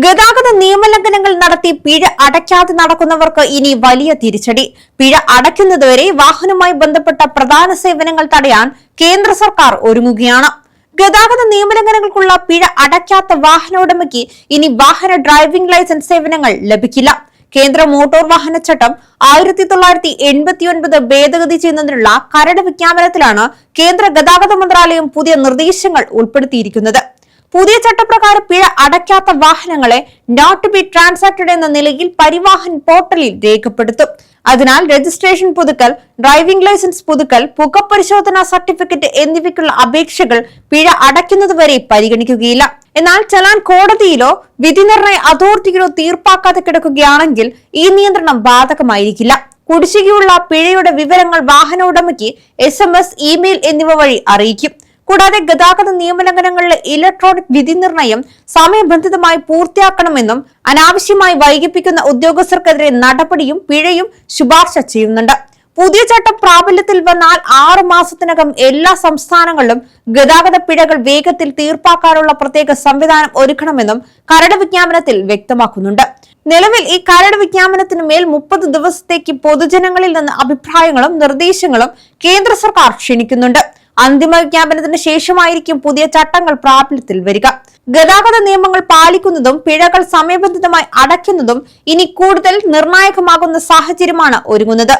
ഗതാഗത നിയമലംഘനങ്ങൾ നടത്തി പിഴ അടയ്ക്കാതെ നടക്കുന്നവർക്ക് ഇനി വലിയ തിരിച്ചടി. പിഴ അടയ്ക്കുന്നതുവരെ വാഹനവുമായി ബന്ധപ്പെട്ട പ്രധാന സേവനങ്ങൾ തടയാൻ കേന്ദ്ര സർക്കാർ ഒരുങ്ങുകയാണ്. ഗതാഗത നിയമലംഘനങ്ങൾക്കുള്ള പിഴ അടയ്ക്കാത്ത വാഹന ഉടമയ്ക്ക് ഇനി വാഹന ഡ്രൈവിംഗ് ലൈസൻസ് സേവനങ്ങൾ ലഭിക്കില്ല. കേന്ദ്ര മോട്ടോർ വാഹന ചട്ടം 1989 ഭേദഗതി ചെയ്യുന്നതിനുള്ള കരട് വിജ്ഞാപനത്തിലാണ് കേന്ദ്ര ഗതാഗത മന്ത്രാലയം പുതിയ നിർദ്ദേശങ്ങൾ ഉൾപ്പെടുത്തിയിരിക്കുന്നത്. പുതിയ ചട്ടപ്രകാരം പിഴ അടയ്ക്കാത്ത വാഹനങ്ങളെ നോട്ട് ടു ബി ട്രാൻസാക്ടഡ് എന്ന നിലയിൽ പരിവാഹൻ പോർട്ടലിൽ രേഖപ്പെടുത്തും. അതിനാൽ രജിസ്ട്രേഷൻ പുതുക്കൽ, ഡ്രൈവിംഗ് ലൈസൻസ് പുതുക്കൽ, പുകപരിശോധനാ സർട്ടിഫിക്കറ്റ് എന്നിവയ്ക്കുള്ള അപേക്ഷകൾ പിഴ അടയ്ക്കുന്നതുവരെ പരിഗണിക്കുകയില്ല. എന്നാൽ ചലാൻ കോടതിയിലോ വിധി നിർണയ അതോറിറ്റിയിലോ തീർപ്പാക്കാതെ കിടക്കുകയാണെങ്കിൽ ഈ നിയന്ത്രണം ബാധകമായിരിക്കില്ല. കുടിശ്ശികയുള്ള പിഴയുടെ വിവരങ്ങൾ വാഹന ഉടമയ്ക്ക് SMS, ഇമെയിൽ എന്നിവ വഴി അറിയിക്കും. കൂടാതെ ഗതാഗത നിയമലംഘനങ്ങളിലെ ഇലക്ട്രോണിക് വിധി നിർണയം സമയബന്ധിതമായി പൂർത്തിയാക്കണമെന്നും അനാവശ്യമായി വൈകിപ്പിക്കുന്ന ഉദ്യോഗസ്ഥർക്കെതിരെ നടപടിയും പിഴയും ശുപാർശ ചെയ്യുന്നുണ്ട്. പുതിയ ചട്ടം പ്രാബല്യത്തിൽ വന്നാൽ 6 മാസത്തിനകം എല്ലാ സംസ്ഥാനങ്ങളിലും ഗതാഗത പിഴകൾ വേഗത്തിൽ തീർപ്പാക്കാനുള്ള പ്രത്യേക സംവിധാനം ഒരുക്കണമെന്നും കരട് വിജ്ഞാപനത്തിൽ വ്യക്തമാക്കുന്നുണ്ട്. നിലവിൽ ഈ കരട് വിജ്ഞാപനത്തിനു മേൽ 30 ദിവസത്തേക്ക് പൊതുജനങ്ങളിൽ നിന്ന് അഭിപ്രായങ്ങളും നിർദ്ദേശങ്ങളും കേന്ദ്ര സർക്കാർ ക്ഷണിക്കുന്നുണ്ട്. അന്തിമ വിജ്ഞാപനത്തിന് ശേഷമായിരിക്കും പുതിയ ചട്ടങ്ങൾ പ്രാബല്യത്തിൽ വരിക. ഗതാഗത നിയമങ്ങൾ പാലിക്കുന്നതും പിഴകൾ സമയബന്ധിതമായി അടയ്ക്കുന്നതും ഇനി കൂടുതൽ നിർണായകമാകുന്ന സാഹചര്യമാണ് ഒരുങ്ങുന്നത്.